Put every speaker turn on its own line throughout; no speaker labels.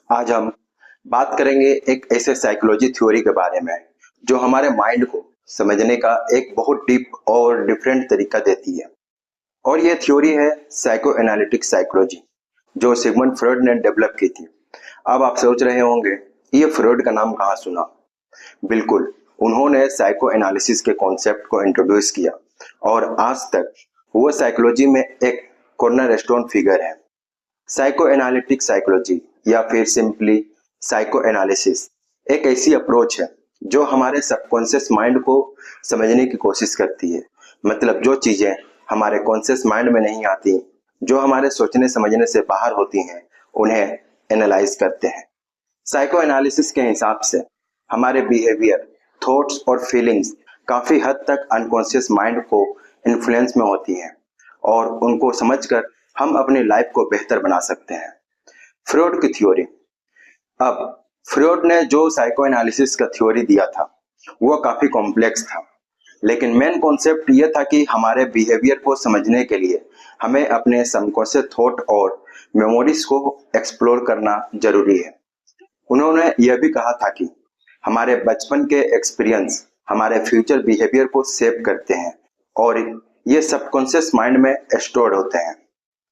आज हम बात करेंगे एक ऐसे साइकोलॉजी थ्योरी के बारे में जो हमारे माइंड को समझने का एक बहुत डीप और डिफरेंट तरीका देती है। और ये थ्योरी है साइको एनालिटिक साइकोलॉजी, जो सिगमंड फ्रॉइड ने डेवलप की थी। अब आप सोच रहे होंगे ये फ्रॉइड का नाम कहाँ सुना। बिल्कुल, उन्होंने साइको एनालिसिस के कॉन्सेप्ट को इंट्रोड्यूस किया और आज तक वो साइकोलॉजी में एक कॉर्नरस्टोन फिगर है। साइको एनालिटिक साइकोलॉजी या फिर सिंपली साइको एनालिसिस एक ऐसी अप्रोच है जो हमारे सबकॉन्शियस माइंड को समझने की कोशिश करती है। मतलब जो चीजें हमारे कॉन्शियस माइंड में नहीं आती, जो हमारे सोचने समझने से बाहर होती हैं, उन्हें एनालाइज करते हैं। साइको एनालिसिस के हिसाब से हमारे बिहेवियर, थॉट्स और फीलिंग्स काफी हद तक अनकॉन्शियस माइंड को इन्फ्लुएंस में होती हैं और उनको समझकर हम अपनी लाइफ को बेहतर बना सकते हैं। फ्रॉइड की थ्योरी। अब फ्रॉइड ने जो साइको एनालिसिस का थ्योरी दिया था वो काफी कॉम्प्लेक्स था, लेकिन मेन कॉन्सेप्ट ये था कि हमारे बिहेवियर को समझने के लिए हमें अपने सबकॉन्शियस थॉट और मेमोरीज को एक्सप्लोर करना जरूरी है। उन्होंने यह भी कहा था कि हमारे बचपन के एक्सपीरियंस हमारे फ्यूचर बिहेवियर को शेप करते हैं और ये सबकॉन्शियस माइंड में स्टोर्ड होते हैं।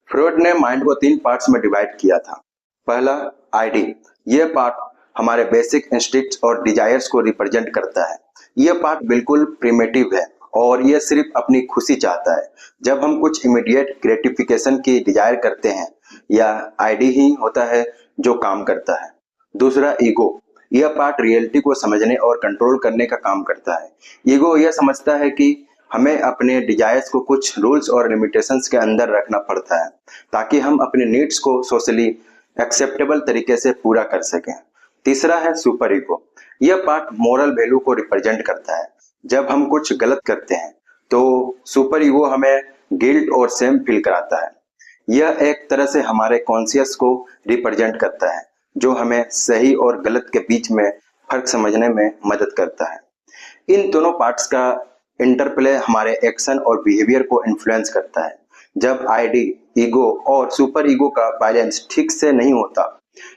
फ्रॉइड ने माइंड को 3 पार्ट्स में डिवाइड किया था। पहला, आईडी। ये पार्ट हमारे बेसिक इंस्टिंक्ट्स और डिजायर्स को रिप्रेजेंट करता है। ये पार्ट बिल्कुल प्रिमिटिव है और ये सिर्फ अपनी खुशी चाहता है। जब हम कुछ इमीडिएट ग्रेटिफिकेशन की डिजायर करते हैं, या आईडी ही होता है जो काम करता है। दूसरा, ईगो। यह पार्ट रियलिटी को समझने और कंट्रोल करने का काम करता है। ईगो यह समझता है कि हमें अपने डिजायर्स को कुछ रूल्स और लिमिटेशंस के अंदर रखना पड़ता है ताकि हम अपने नीड्स को सोशली एक्सेप्टेबल तरीके से पूरा कर सकें। तीसरा है सुपर ईगो। यह पार्ट मोरल वैल्यू को रिप्रेजेंट करता है। जब हम कुछ गलत करते हैं तो सुपर ईगो हमें गिल्ट और शेम फील कराता है। यह एक तरह से हमारे कॉन्शियस को रिप्रेजेंट करता है, जो हमें सही और गलत के बीच में फर्क समझने में मदद करता है। इन दोनों पार्ट्स का इंटरप्ले हमारे एक्शन और बिहेवियर को इन्फ्लुएंस करता है। जब आईडी, ईगो और सुपर ईगो का बैलेंस ठीक से नहीं होता,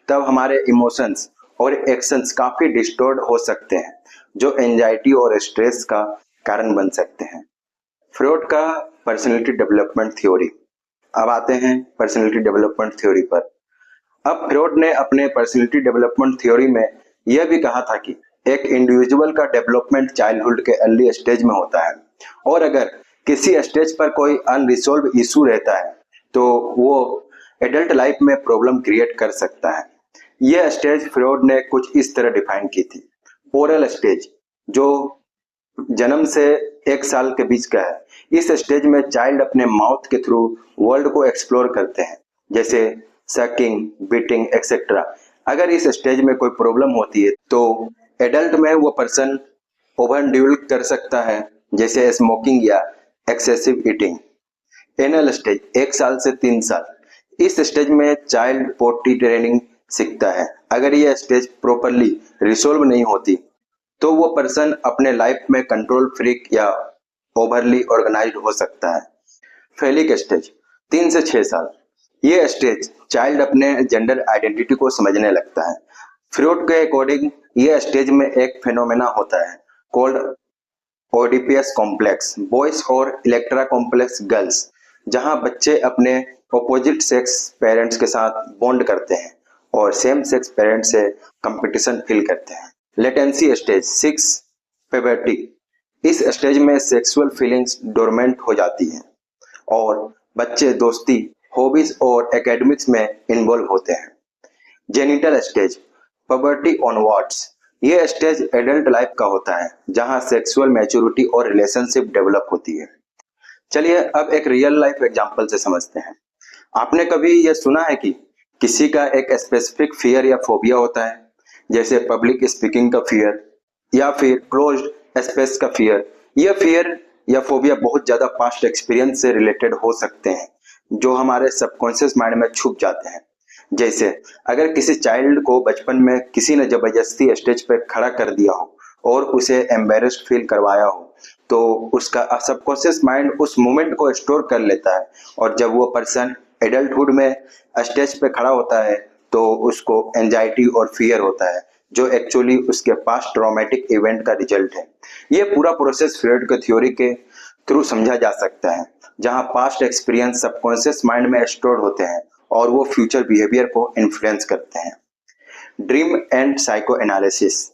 तब हमारे इमोशंस और एक्शंस काफी डिस्टॉर्ट हो सकते हैं, जो एंजाइटी और स्ट्रेस का कारण बन सकते हैं। फ्रॉइड का पर्सनैलिटी डेवलपमेंट थ्योरी। अब आते हैं पर्सनैलिटी डेवलपमेंट थ्योरी पर। अब फ्रॉइड ने अपने पर्सनैलिटी डेवलपमेंट थ्योरी में यह भी कहा था कि एक इंडिविजुअल का डेवलपमेंट चाइल्डहुड के अर्ली स्टेज में होता है और अगर किसी स्टेज पर कोई अनरिजॉल्व इशू रहता है तो वो एडल्ट लाइफ में प्रॉब्लम क्रिएट कर सकता है। यह स्टेज फ्रॉइड ने कुछ इस तरह डिफाइन की थी। ओरल स्टेज, जो जन्म से 1 साल के बीच का है। इस स्टेज में चाइल्ड अपने माउथ के थ्रू वर्ल्ड को एक्सप्लोर करते हैं, जैसे सकिंग, बीटिंग एक्सेट्रा। अगर इस स्टेज में कोई प्रॉब्लम होती है तो एडल्ट में वो पर्सन ओवरड्यूल कर सकता है, जैसे स्मोकिंग या एक्सेसिव ईटिंग। एनल स्टेज 1 साल से 3 साल। इस स्टेज में चाइल्ड पोटी ट्रेनिंग सीखता है। अगर यह स्टेज प्रॉपरली रिसोल्व नहीं होती तो वो पर्सन अपने लाइफ में कंट्रोल फ्रीक या ओवरली ऑर्गेनाइज्ड हो सकता है। फेलिक स्टेज 3 से 6 साल। ये स्टेज चाइल्ड अपने जेंडर आइडेंटिटी को समझने लगता है। फ्रॉइड के अकॉर्डिंग ये स्टेज में एक फेनोमेना होता है कॉल्ड ओडिपस कॉम्प्लेक्स बॉयज और इलेक्ट्रा कॉम्प्लेक्स गर्ल्स, जहां बच्चे अपने ऑपोजिट सेक्स पेरेंट्स के साथ बॉन्ड करते हैं और सेम सेक्स पेरेंट्स से कंपटीशन फील करते हैं। Latency stage 6, puberty. इस स्टेज में सेक्सुअल फीलिंग्स डोरमेंट हो जाती हैं और बच्चे दोस्ती, हॉबीज और एकेडमिक्स में इन्वॉल्व होते हैं। Genital stage, puberty onwards. ये स्टेज एडल्ट लाइफ का होता है जहां सेक्सुअल मैच्योरिटी और रिलेशनशिप डेवलप होती है। चलिए अब एक रियल लाइफ एग्जांपल से समझते हैं। आपने कभी यह सुना है कि किसी का एक स्पेसिफिक फियर या फोबिया होता है, जैसे पब्लिक स्पीकिंग का फियर या फिर क्लोज्ड स्पेस का फियर। यह फियर या फोबिया बहुत ज्यादा पास्ट एक्सपीरियंस से रिलेटेड हो सकते हैं, जो हमारे सबकॉन्शियस माइंड में छुप जाते हैं। जैसे अगर किसी चाइल्ड को बचपन में किसी ने जबरदस्ती स्टेज पर खड़ा कर दिया हो और उसे एम्बेरस्ड फील करवाया हो, तो उसका सबकॉन्शियस माइंड उस मोमेंट को स्टोर कर लेता है और जब वो पर्सन एडल्टहुड में स्टेज पे खड़ा होता है तो उसको एंजाइटी और फियर होता है, जो एक्चुअली उसके पास्ट ट्रॉमेटिक इवेंट का रिजल्ट है। ये पूरा प्रोसेस फ्रॉइड के थ्योरी के थ्रू समझा जा सकता है, जहां पास्ट एक्सपीरियंस सबकॉन्शियस माइंड में स्टोर होते हैं और वो फ्यूचर बिहेवियर को इन्फ्लुएंस करते हैं। Dream and psycho analysis.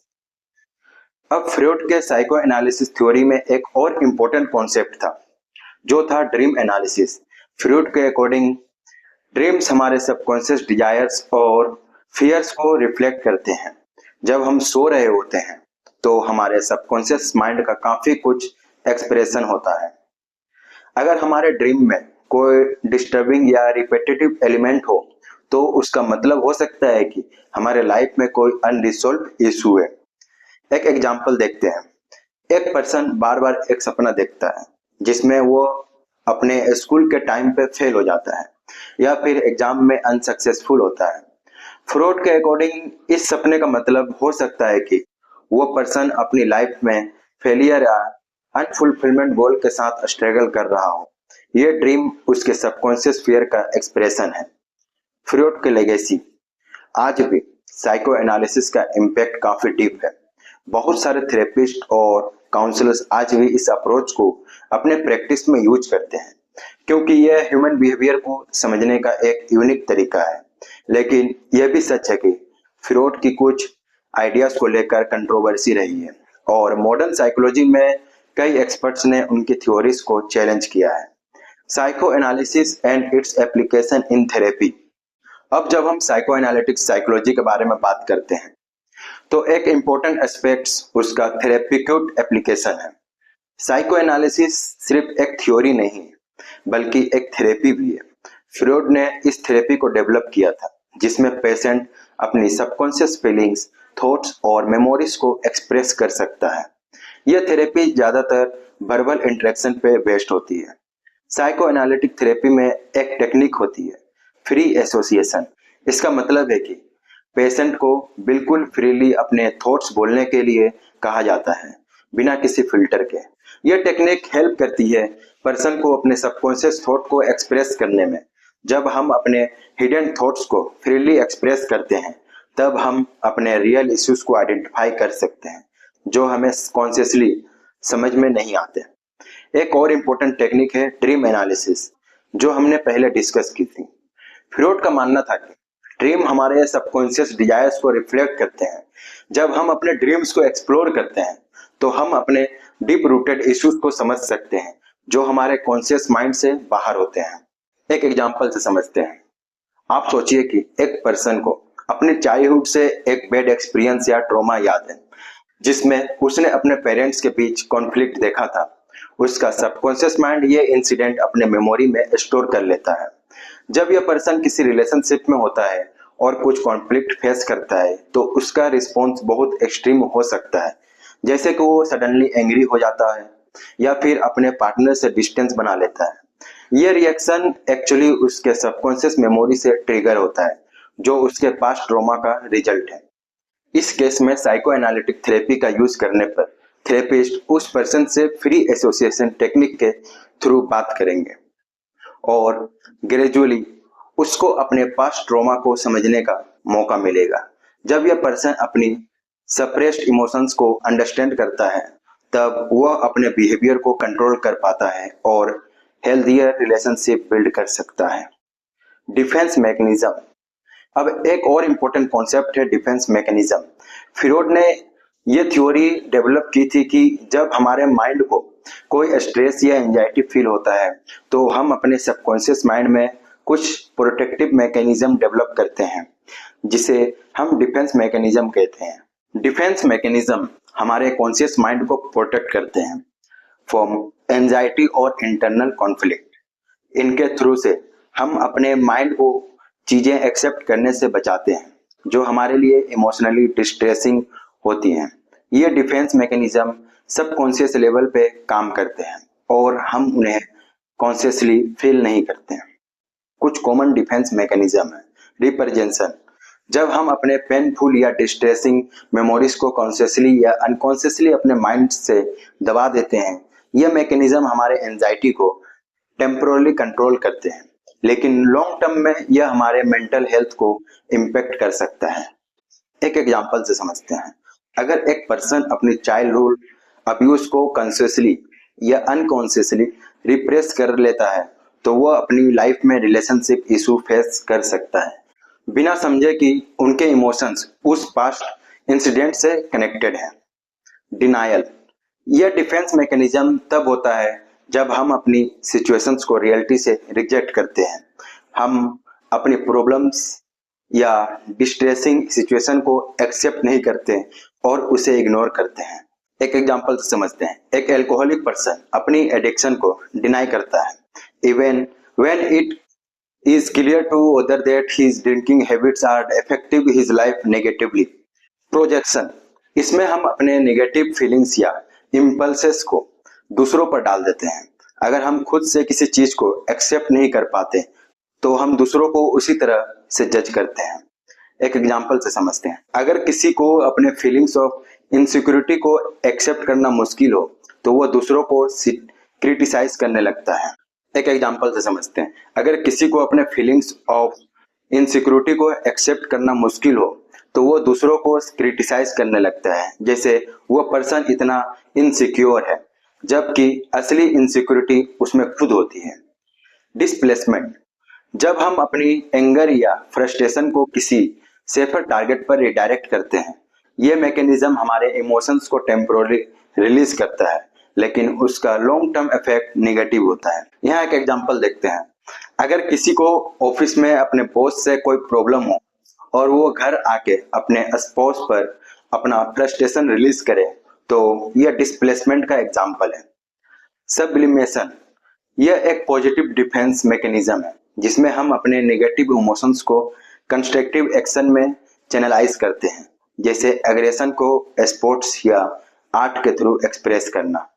अब फ्रॉइड के साइको एनालिसिस थ्योरी में एक और इम्पोर्टेंट कॉन्सेप्ट था, जो था ड्रीम एनालिसिस। फ्रॉइड के अकॉर्डिंग ड्रीम्स हमारे सबकॉन्शियस डिजायर्स और फियर्स को रिफ्लेक्ट करते हैं। जब हम सो रहे होते हैं तो हमारे सबकॉन्शियस माइंड का काफी कुछ एक्सप्रेशन होता है। अगर हमारे ड्रीम में कोई डिस्टर्बिंग या रिपीटेटिव एलिमेंट हो तो उसका मतलब हो सकता है कि हमारे लाइफ में कोई अनरिजॉल्व इशू है। एक एग्जांपल देखते हैं। एक पर्सन बार बार एक सपना देखता है जिसमें वो अपने स्कूल के टाइम पे फेल हो जाता है या फिर एग्जाम में अनसक्सेसफुल होता है। फ्रॉइड के अकॉर्डिंग इस सपने का मतलब हो सकता है कि वो पर्सन अपनी लाइफ में फेलियर या अनफुलफिलमेंट गोल के साथ स्ट्रगल कर रहा हो। ये ड्रीम उसके सबकॉन्शियस फियर का एक्सप्रेशन है। फ्रॉइड के लेगेसी। आज भी साइको एनालिसिस का इम्पैक्ट काफी डीप है। बहुत सारे थेरेपिस्ट और काउंसलर्स आज भी इस अप्रोच को अपने प्रैक्टिस में यूज करते हैं, क्योंकि यह ह्यूमन बिहेवियर को समझने का एक यूनिक तरीका है। लेकिन यह भी सच है कि फ्रॉइड की कुछ आइडियाज को लेकर कंट्रोवर्सी रही है और मॉडर्न साइकोलॉजी में कई एक्सपर्ट्स ने उनकी थ्योरीज को चैलेंज किया है। Psycho analysis and its application in therapy. अब जब हम साइको एनालिटिक्स साइकोलॉजी के बारे में बात करते हैं तो एक इम्पोर्टेंट एस्पेक्ट्स उसका थेरेपिक्यूट एप्लीकेशन है। साइको एनालिसिस सिर्फ एक थ्योरी नहीं है, बल्कि एक थेरेपी भी है। फ्रॉइड ने इस थेरेपी को डेवलप किया था, जिसमें पेशेंट अपनी सबकॉन्शियस फीलिंग्स, थॉट्स और मेमोरीज को एक्सप्रेस कर सकता है। यह थेरेपी ज्यादातर वर्बल इंटरेक्शन पे बेस्ड होती है। साइको एनालिटिक थेरेपी में एक टेक्निक होती है, फ्री एसोसिएशन। इसका मतलब है कि पेशेंट को बिल्कुल फ्रीली अपने थॉट्स बोलने के लिए कहा जाता है, बिना किसी फिल्टर के। यह टेक्निक हेल्प करती है पर्सन को अपने सबकॉन्शियस थॉट को एक्सप्रेस करने में। जब हम अपने हिडन थॉट्स को फ्रीली एक्सप्रेस करते हैं, तब हम अपने रियल इश्यूज को आइडेंटिफाई कर सकते हैं, जो हमें कॉन्शियसली समझ में नहीं आते। एक और इम्पोर्टेंट टेक्निक है ड्रीम एनालिसिस, जो हमने पहले डिस्कस की थी। फ्रॉइड का मानना था कि ड्रीम हमारे सबकॉन्शियस डिजायर्स को रिफ्लेक्ट करते हैं। जब हम अपने ड्रीम्स को एक्सप्लोर करते हैं तो हम अपने डीप रूटेड इश्यूज को समझ सकते हैं, जो हमारे कॉन्शियस माइंड से बाहर होते हैं। एक एग्जांपल से समझते हैं। आप सोचिए कि एक पर्सन को अपने चाइल्डहुड से एक बैड एक्सपीरियंस या ट्रॉमा याद है, जिसमें उसने अपने पेरेंट्स के बीच कॉन्फ्लिक्ट देखा था। उसका सबकॉन्शियस माइंड ये इंसिडेंट अपने मेमोरी में स्टोर कर लेता है। जब यह पर्सन किसी रिलेशनशिप में होता है और कुछ कॉन्फ्लिक्ट फेस करता है, तो उसका रिस्पॉन्स बहुत एक्सट्रीम हो सकता है, जैसे कि वो सडनली एंग्री हो जाता है या फिर अपने पार्टनर से डिस्टेंस बना लेता है। यह रिएक्शन एक्चुअली उसके सबकॉन्शियस मेमोरी से ट्रिगर होता है, जो उसके पास्ट ट्रॉमा का रिजल्ट है। इस केस में साइको एनालिटिक थेरेपी का यूज करने पर थेरेपिस्ट उस पर्सन से फ्री एसोसिएशन टेक्निक के थ्रू बात करेंगे और ग्रेजुअली उसको अपने पास्ट ट्रॉमा को समझने का मौका मिलेगा। जब यह पर्सन अपनी सप्रेस्ड इमोशंस को अंडरस्टैंड करता है, तब वह अपने बिहेवियर को कंट्रोल कर पाता है और हेल्दियर रिलेशनशिप बिल्ड कर सकता है। Defence mechanism. अब एक और इम्पोर्टेंट कॉन्सेप्ट है डिफेंस मैकेनिज्म। फ्रॉइड ने यह थ्योरी डेवलप की थी कि जब हमारे माइंड को कोई स्ट्रेस या एंजाइटी फील होता है, तो हम अपने सबकॉन्शियस माइंड में कुछ प्रोटेक्टिव मैकेनिज्म डेवलप करते हैं, जिसे हम डिफेंस मैकेनिज्म कहते हैं। डिफेंस मैकेनिज्म हमारे कॉन्शियस माइंड को प्रोटेक्ट करते हैं फ्रॉम एंजाइटी और इंटरनल कॉन्फ्लिक्ट। इनके थ्रू से हम अपने माइंड को चीजें एक्सेप्ट करने से बचाते हैं, जो हमारे लिए इमोशनली डिस्ट्रेसिंग होती हैं। ये डिफेंस मैकेनिज्म सबकॉन्शियस लेवल पे काम करते हैं और हम उन्हें कॉन्शियसली फील नहीं करते हैं। कुछ कॉमन डिफेंस मैकेनिज्म है। रिप्रेजेंशन। जब हम अपने पेनफुल या डिस्ट्रेसिंग मेमोरीज को कॉन्शियसली या अनकॉन्शियसली अपने माइंड से दबा देते हैं, यह मैकेनिज्म हमारे एंजाइटी को टेम्पोरली कंट्रोल करते हैं। लेकिन लॉन्ग टर्म में यह हमारे मेंटल हेल्थ को इम्पेक्ट कर सकता है। एक एग्जांपल से समझते हैं। अगर एक पर्सन अपनी चाइल्डहुड अब्यूज को कॉन्शियसली या अनकॉन्शियसली रिप्रेस कर लेता है तो वह अपनी लाइफ में रिलेशनशिप इशू फेस कर सकता है बिना समझे कि उनके इमोशंस उस पास्ट इंसिडेंट से कनेक्टेड हैं। डिनायल, यह डिफेंस मैकेनिज्म तब होता है जब हम अपनी सिचुएशंस को रियलिटी से रिजेक्ट करते हैं। हम अपनी प्रॉब्लम्स या डिस्ट्रेसिंग सिचुएशन को एक्सेप्ट नहीं करते और उसे इग्नोर करते हैं। एक एग्जांपल से समझते हैं। एक एल्कोहलिक पर्सन अपनी एडिक्शन को डिनाई करता है even when it is clear to other that his drinking habits are affecting his life negatively. Projection, इसमें हम अपने नेगेटिव फीलिंग्स या इम्पल्सेस को दूसरों पर डाल देते हैं। अगर हम खुद से किसी चीज को एक्सेप्ट नहीं कर पाते तो हम दूसरों को उसी तरह से जज करते हैं। एक एग्जांपल से समझते हैं। अगर किसी को अपने फीलिंग्स ऑफ इनसिक्योरिटी को एक्सेप्ट करना मुश्किल हो तो वह दूसरों को क्रिटिसाइज करने लगता है। एक एग्जांपल से समझते हैं। अगर किसी को अपने फीलिंग्स ऑफ इनसिक्योरिटी को एक्सेप्ट करना मुश्किल हो तो वो दूसरों को क्रिटिसाइज करने लगता है, जैसे वह पर्सन इतना इनसिक्योर है, जबकि असली इनसिक्योरिटी उसमें खुद होती है। डिस्प्लेसमेंट, जब हम अपनी एंगर या फ्रस्ट्रेशन को किसी सेफर टारगेट पर रिडायरेक्ट करते हैं, यह मैकेनिज्म हमारे इमोशंस को टेम्पोररी रिलीज करता है, लेकिन उसका लॉन्ग टर्म इफेक्ट नेगेटिव होता है। यहाँ एक एग्जांपल देखते हैं। अगर किसी को ऑफिस में अपने बॉस से कोई प्रॉब्लम हो और वो घर आके अपने स्पाउस पर अपना फ्रस्ट्रेशन रिलीज करे तो यह डिस्प्लेसमेंट का एग्जांपल है। सब्लिमेशन, यह एक पॉजिटिव डिफेंस मैकेनिज्म है जिसमें हम अपने नेगेटिव इमोशंस को कंस्ट्रक्टिव एक्शन में चैनलाइज करते हैं, जैसे एग्रेशन को स्पोर्ट्स या आर्ट के थ्रू एक्सप्रेस करना।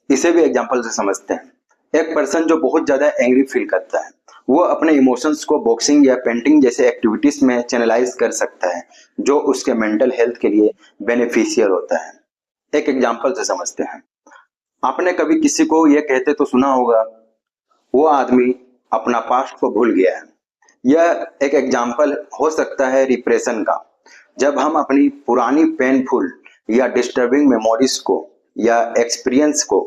इसे भी एग्जांपल से समझते हैं। एक पर्सन जो बहुत ज्यादा एंग्री फील करता है वो अपने इमोशंस को बॉक्सिंग या पेंटिंग जैसे एक्टिविटीज में चैनलाइज कर सकता है जो उसके मेंटल हेल्थ के लिए बेनिफिशियल होता है। एक एग्जांपल से समझते हैं। आपने कभी किसी को यह कहते तो सुना होगा, वो आदमी अपना पास्ट को भूल गया है। यह एक एग्जांपल हो सकता है रिप्रेशन का। जब हम अपनी पुरानी पेनफुल या डिस्टर्बिंग मेमोरीज को या एक्सपीरियंस को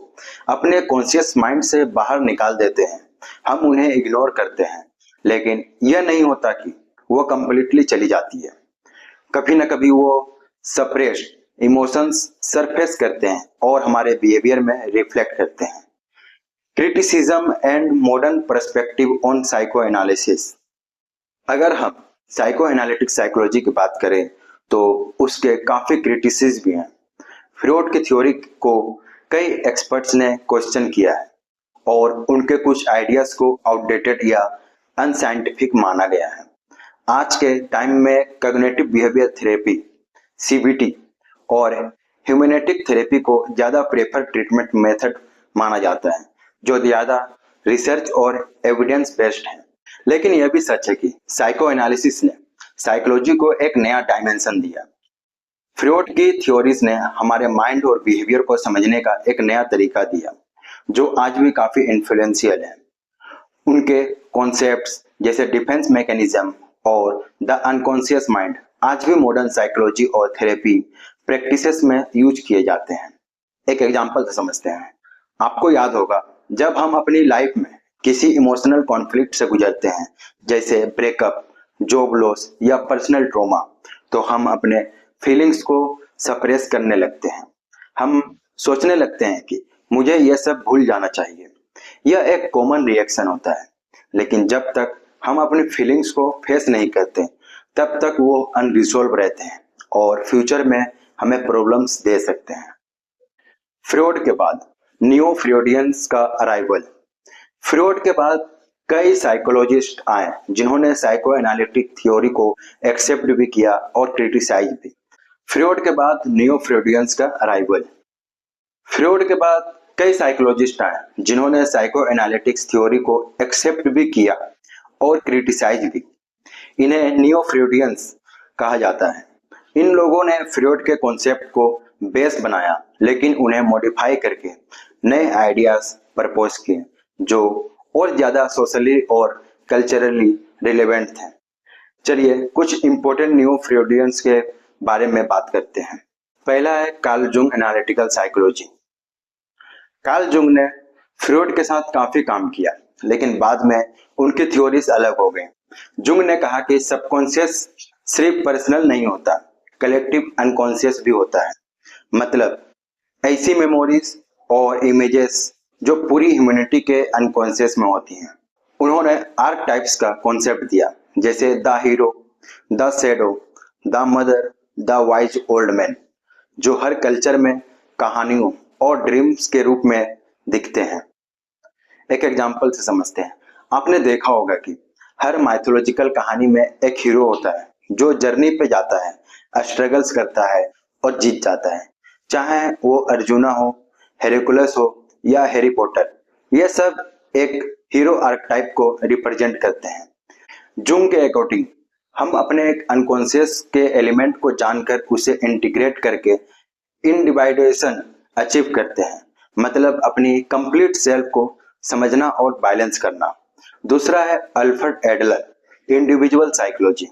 अपने कॉन्शियस माइंड से बाहर निकाल देते हैं, हम उन्हें इग्नोर करते हैं, लेकिन यह नहीं होता कि वो कंप्लीटली चली जाती है। कभी न कभी वो सप्रेस्ड इमोशंस सरफेस करते हैं और हमारे बिहेवियर में रिफ्लेक्ट करते हैं। Criticism and modern perspective on psycho analysis, अगर हम साइको एनालिटिक साइकोलॉजी की बात करें तो उसके काफी क्रिटिसिज्म भी हैं। फ्रॉड की थ्योरी को कई एक्सपर्ट्स ने क्वेश्चन किया है और उनके कुछ आइडियाज को आउटडेटेड या अनसाइंटिफिक माना गया है। आज के टाइम में कॉग्निटिव बिहेवियर थेरेपी सीबीटी और ह्यूमैनिटिक थेरेपी को ज्यादा प्रेफर ट्रीटमेंट मेथड माना जाता है, जो ज्यादा रिसर्च और एविडेंस बेस्ड है। लेकिन यह भी सच है कि साइको एनालिसिस ने साइकोलॉजी को एक नया डायमेंशन दिया। फ्रॉड की थ्योरीज ने हमारे माइंड और बिहेवियर को समझने का एक नया तरीका दिया जो आज भी काफी इन्फ्लुएंशियल है। उनके कॉन्सेप्ट्स जैसे डिफेंस मैकेनिज्म और द अनकॉन्शियस माइंड आज भी मॉडर्न साइकोलॉजी और थेरेपी प्रैक्टिसेस में यूज किए जाते हैं। एक एग्जांपल से समझते हैं। आपको याद होगा जब हम अपनी लाइफ में किसी इमोशनल कॉन्फ्लिक्ट से गुजरते हैं, जैसे ब्रेकअप, जॉब लॉस या पर्सनल ट्रॉमा, तो हम अपने फीलिंग्स को सप्रेस करने लगते हैं। हम सोचने लगते हैं कि मुझे यह सब भूल जाना चाहिए। यह एक कॉमन रिएक्शन होता है, लेकिन जब तक हम अपनी फीलिंग्स को फेस नहीं करते तब तक वो अनरिजॉल्व रहते हैं और फ्यूचर में हमें प्रॉब्लम्स दे सकते हैं। फ्रॉड के बाद न्यू फ्रॉडियंस का अराइवल। फ्रॉड के बाद कई साइकोलॉजिस्ट आए जिन्होंने साइको एनालिटिक थ्योरी को एक्सेप्ट भी किया और क्रिटिसाइज भी। फ्रॉड के बाद न्यू फ्रॉडियंस का अराइवल। फ्रॉड के बाद कई साइकोलॉजिस्ट आए जिन्होंने साइको एनालिटिक्स थ्योरी को एक्सेप्ट भी किया और क्रिटिसाइज भी। इन्हें न्यू फ्रॉडियंस कहा जाता है। इन लोगों ने फ्रॉड के कॉन्सेप्ट को बेस बनाया, लेकिन उन्हें मॉडिफाई करके नए आइडियाज प्रपोज किए जो और ज्यादा सोशली और कल्चरली रिलेवेंट थे। चलिए कुछ इंपॉर्टेंट न्यू फ्रॉइडियंस के बारे में बात करते हैं। पहला है Karl Jung analytical psychology. Karl Jung ने फ्रॉइड के साथ काफी काम किया, लेकिन बाद में उनकी थ्योरीज अलग हो गई। जुंग ने कहा कि सबकॉन्शियस सिर्फ पर्सनल नहीं होता, कलेक्टिव अनकॉन्शियस भी होता है। मतलब ऐसी मेमोरीज और इमेजेस जो पूरी ह्यूमैनिटी के अनकॉन्शियस में होती हैं। उन्होंने आर्क टाइप्स का कॉन्सेप्ट दिया, जैसे the hero, the shadow, the mother, the wise old man, जो हर कल्चर में कहानियों और ड्रीम्स के रूप में दिखते हैं। एक एग्जाम्पल से समझते हैं। आपने देखा होगा कि हर माइथोलॉजिकल कहानी में एक हीरो होता है जो जर्नी पे जाता है, स्ट्रगल्स करता है और जीत जाता है। चाहे वो अर्जुना हो, हेरकुलस हो या हैरी पॉटर, ये सब एक हीरो आर्केटाइप को रिप्रेजेंट करते हैं। जुंग के अकॉर्डिंग हम अपने एक अनकॉन्शियस के एलिमेंट को जानकर उसे इंटीग्रेट करके इंडिविजुएशन अचीव करते हैं, मतलब अपनी कंप्लीट सेल्फ को समझना और बैलेंस करना। दूसरा है Alfred Adler, individual psychology.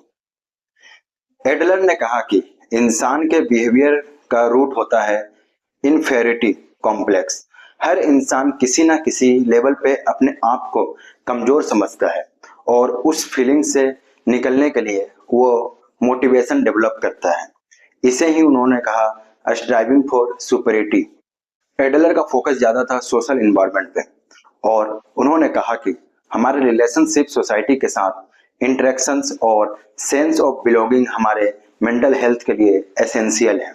Adler ने कहा कि इंसान के बिहेवियर का रूट होता है इन्फेरिटी कॉम्प्लेक्स। हर इंसान किसी ना किसी लेवल पे अपने आप को कमजोर समझता है और उस फीलिंग से निकलने के लिए वो मोटिवेशन डेवलप करता है। इसे ही उन्होंने कहा स्ट्राइविंग फॉर सुपरिटी। एडलर का फोकस ज्यादा था सोशल इन्वायरमेंट पे और उन्होंने कहा कि हमारे रिलेशनशिप सोसाइटी के साथ इंटरेक्शंस और सेंस ऑफ बिलोंगिंग हमारे मेंटल हेल्थ के लिए एसेंशियल है।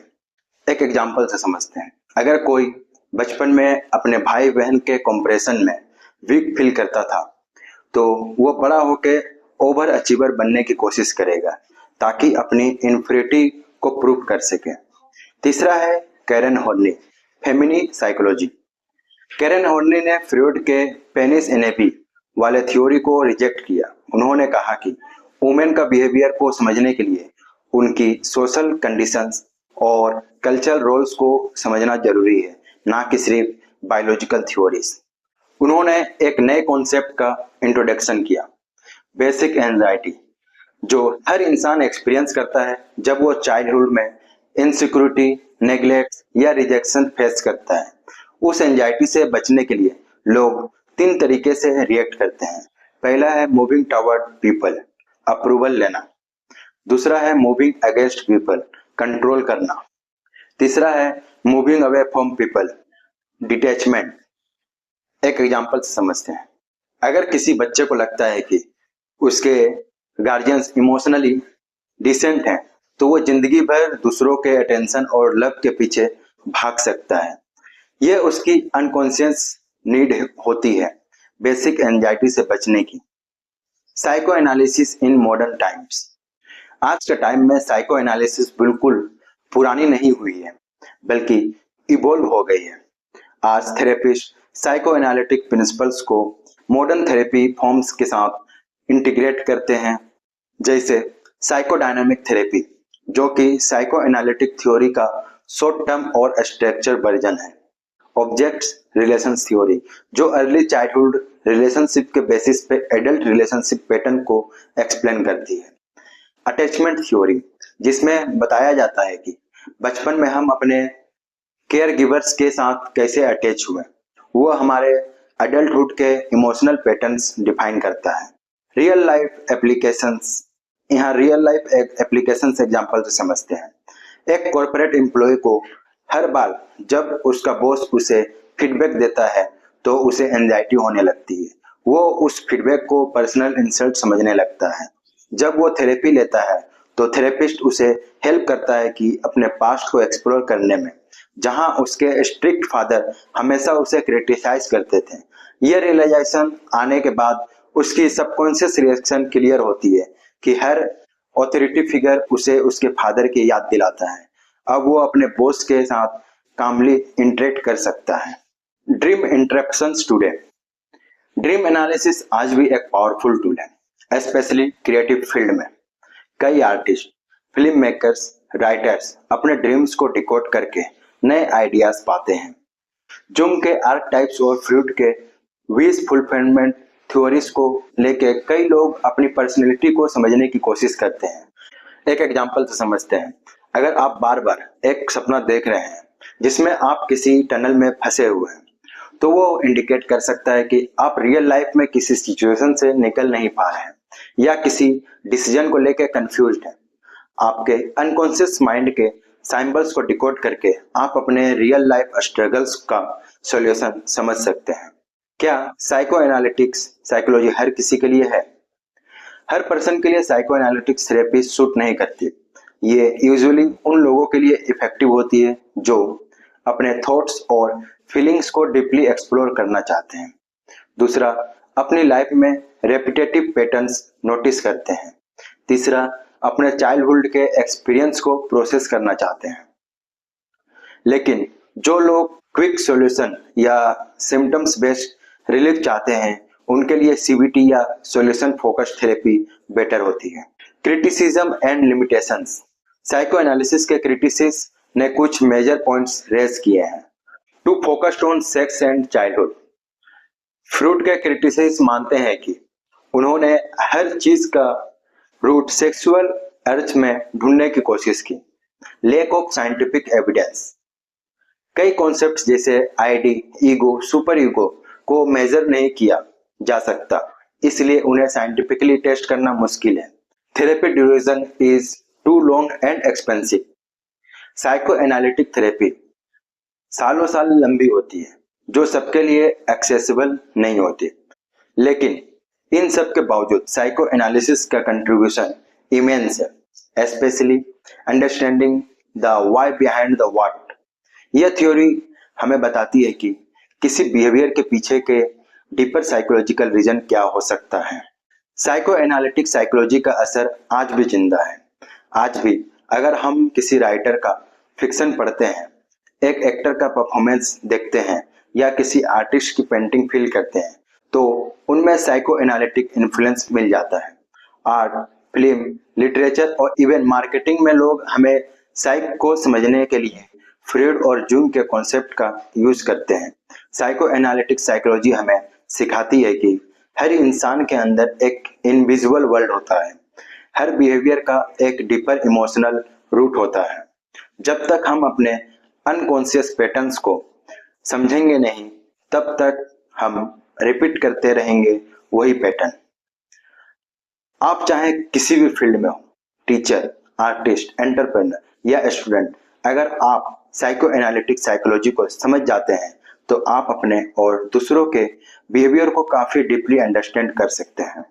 एक एग्जांपल से समझते हैं। अगर कोई बचपन में अपने भाई बहन के कंपैरिजन में वीक फील करता था, तो वो बड़ा होके ओवर अचीवर बनने की कोशिश करेगा ताकि अपनी इन्फिनिटी को प्रूव कर सके। तीसरा है Karen Horney, feminine psychology. Karen Horney ने फ्रॉइड के पेनिस एनेपी वाले थ्योरी को रिजेक्ट किया। उन्होंने कहा कि वुमेन का बिहेवियर को समझने के लिए उनकी सोशल कंडीशंस और कल्चरल रोल्स को समझना जरूरी है, ना कि सिर्फ बायोलॉजिकल थ्योरीज। उन्होंने एक नए कॉन्सेप्ट का इंट्रोडक्शन किया, बेसिक एंजाइटी, जो हर इंसान एक्सपीरियंस करता है जब वो चाइल्डहुड में इनसिक्योरिटी, नेग्लेक्ट या रिजेक्शन फेस करता है। उस एंजाइटी से बचने के लिए लोग 3 तरीके से रिएक्ट करते हैं। पहला है मूविंग टवर्ड पीपल, अप्रूवल लेना। दूसरा है मूविंग अगेंस्ट पीपल, कंट्रोल करना। तीसरा है moving away from people, detachment. एक एग्जांपल से समझते हैं। अगर किसी बच्चे को लगता है कि उसके गार्जियंस इमोशनली डिसेंट हैं, तो वो जिंदगी भर दूसरों के अटेंशन और लव के पीछे भाग सकता है। यह उसकी अनकॉन्शियस नीड होती है बेसिक एंजाइटी से बचने की। Psycho analysis in modern times. आज के टाइम में साइको एनालिसिस बिल्कुल पुरानी नहीं हुई है, बल्कि इवॉल्व हो गई है। आज थेरेपिस्ट साइको एनालिटिक प्रिंसिपल्स को मॉडर्न थेरेपी फॉर्म्स के साथ इंटीग्रेट करते हैं, जैसे साइकोडायनामिक थेरेपी, जो कि साइको एनालिटिक थ्योरी का शॉर्ट टर्म और स्ट्रक्चर वर्जन है। ऑब्जेक्ट रिलेशंस थ्योरी, जो अर्ली चाइल्डहुड रिलेशनशिप के बेसिस पे एडल्ट रिलेशनशिप पैटर्न को एक्सप्लेन करती है। अटैचमेंट थ्योरी, जिसमें बताया जाता है कि बचपन में हम अपने केयर गिवर्स के साथ कैसे अटैच हुए, वो हमारे अडल्टहुड के इमोशनल पैटर्न्स डिफाइन करता है। रियल लाइफ एप्लीकेशंस, यहाँ रियल लाइफ एप्लीकेशंस एग्जांपल से समझते हैं। एक कॉर्पोरेट एम्प्लॉय को हर बार जब उसका बॉस उसे फीडबैक देता है तो उसे एंजाइटी होने लगती है। वो उस फीडबैक को पर्सनल इंसल्ट समझने लगता है। जब वो थेरेपी लेता है तो थेरेपिस्ट उसे हेल्प करता है कि अपने पास्ट को एक्सप्लोर करने में, जहां उसके स्ट्रिक्ट फादर हमेशा उसे क्रिटिसाइज करते थे। यह रियलाइजेशन आने के बाद उसकी सबकॉन्शियस रिएक्शन क्लियर होती है कि हर ऑथोरिटी फिगर उसे उसके फादर की याद दिलाता है। अब वो अपने बॉस के साथ कामली इंटरेक्ट कर सकता है। Dream interruptions today. Dream analysis आज भी एक पावरफुल टूल है, स्पेशली क्रिएटिव फील्ड में। कई आर्टिस्ट, फिल्म मेकर्स, राइटर्स अपने ड्रीम्स को डिकोड करके नए आइडियाज पाते हैं। जुंग के आर्क टाइप्स और फ्रूट के विश फुलफिलमेंट थ्योरीज को लेके कई लोग अपनी पर्सनैलिटी को समझने की कोशिश करते हैं। एक एग्जांपल से समझते हैं। अगर आप बार बार एक सपना देख रहे हैं जिसमें आप किसी टनल में फंसे हुए हैं, तो वो इंडिकेट कर सकता है कि आप रियल लाइफ में किसी सिचुएशन से निकल नहीं पा रहे हैं या किसी डिसीजन को लेकर कंफ्यूज्ड हैं। आपके अनकॉन्शियस माइंड के सिंबल्स को डिकोड करके आप अपने रियल लाइफ स्ट्रगल्स का सॉल्यूशन समझ सकते हैं। क्या साइको एनालिटिक्स साइकोलॉजी हर किसी के लिए है? हर पर्सन के लिए साइको एनालिटिक्स थेरेपी सूट नहीं करती। ये यूजुअली उन लोगों के लिए इफेक्टिव होती है जो अपने थॉट्स और फीलिंग्स को डीपली एक्सप्लोर करना चाहते हैं। दूसरा, अपनी लाइफ में रेपिटेटिव पैटर्न्स नोटिस करते हैं। तीसरा, अपने चाइल्डहुड के एक्सपीरियंस को प्रोसेस करना चाहते हैं। लेकिन जो लोग क्विक सॉल्यूशन या सिम्टम्स बेस्ड रिलीफ चाहते हैं, उनके लिए सीबीटी या सॉल्यूशन फोकस्ड थेरेपी बेटर होती है। Criticism and limitations. Psychoanalysis के क्रिटिसिस्ट ने कुछ मेजर पॉइंट्स रेज किए हैं। Too focused on sex and childhood. Freud के क्रिटिसिस्ट मानते हैं कि उन्होंने हर चीज का रूट सेक्सुअल अर्ज में ढूंढने की कोशिश की। Lack of scientific evidence. कई कॉन्सेप्ट्स जैसे आईडी, ईगो, सुपर ईगो को मेजर नहीं किया जा सकता, इसलिए उन्हें साइंटिफिकली टेस्ट करना मुश्किल है। Therapy duration is too long and expensive. Psychoanalytic therapy सालों साल लंबी होती है, जो सबके लिए एक्सेसिबल नहीं होती। लेकिन इन सब के बावजूद साइको एनालिसिस का कंट्रीब्यूशन इमेंस है, specially understanding the why behind the what. यह थ्योरी हमें बताती है कि किसी बिहेवियर के पीछे के डीपर साइकोलॉजिकल रीजन क्या हो सकता है। साइको एनालिटिक साइकोलॉजी का असर आज भी जिंदा है। आज भी अगर हम किसी राइटर का फिक्शन पढ़ते हैं, एक एक्टर का परफॉर्मेंस देखते हैं या किसी आर्टिस्ट की पेंटिंग फील करते हैं, तो उनमें साइको एनालिटिक इन्फ्लुएंस मिल जाता है। आर्ट, फिल्म, लिटरेचर और इवन मार्केटिंग में लोग हमें साइक को समझने के लिए फ्रॉइड और जूंग के कॉन्सेप्ट का यूज करते हैं। साइको एनालिटिक साइकोलॉजी हमें सिखाती है कि हर इंसान के अंदर एक इनविजिबल वर्ल्ड होता है। हर बिहेवियर का एक डीपर इमोशनल रूट होता है। जब तक हम अपने अनकॉन्शियस पैटर्न्स को समझेंगे नहीं, तब तक हम रिपीट करते रहेंगे वही पैटर्न। आप चाहे किसी भी फील्ड में हो, टीचर, आर्टिस्ट, एंटरप्रेन्योर या स्टूडेंट, अगर आप साइको एनालिटिक साइकोलॉजी को समझ जाते हैं, तो आप अपने और दूसरों के बिहेवियर को काफी डीपली अंडरस्टैंड कर सकते हैं।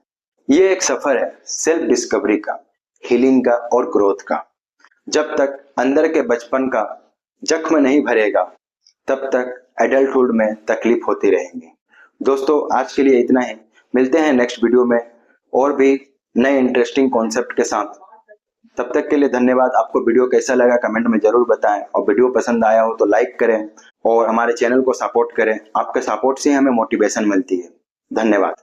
ये एक सफर है सेल्फ डिस्कवरी का, हीलिंग का और ग्रोथ का। जब तक अंदर के बचपन का जख्म नहीं भरेगा, तब तक एडल्टहुड में तकलीफ होती रहेंगी। दोस्तों, आज के लिए इतना ही। मिलते हैं नेक्स्ट वीडियो में और भी नए इंटरेस्टिंग कॉन्सेप्ट के साथ। तब तक के लिए धन्यवाद। आपको वीडियो कैसा लगा कमेंट में जरूर बताएं, और वीडियो पसंद आया हो तो लाइक करें और हमारे चैनल को सपोर्ट करें। आपके सपोर्ट से हमें मोटिवेशन मिलती है। धन्यवाद।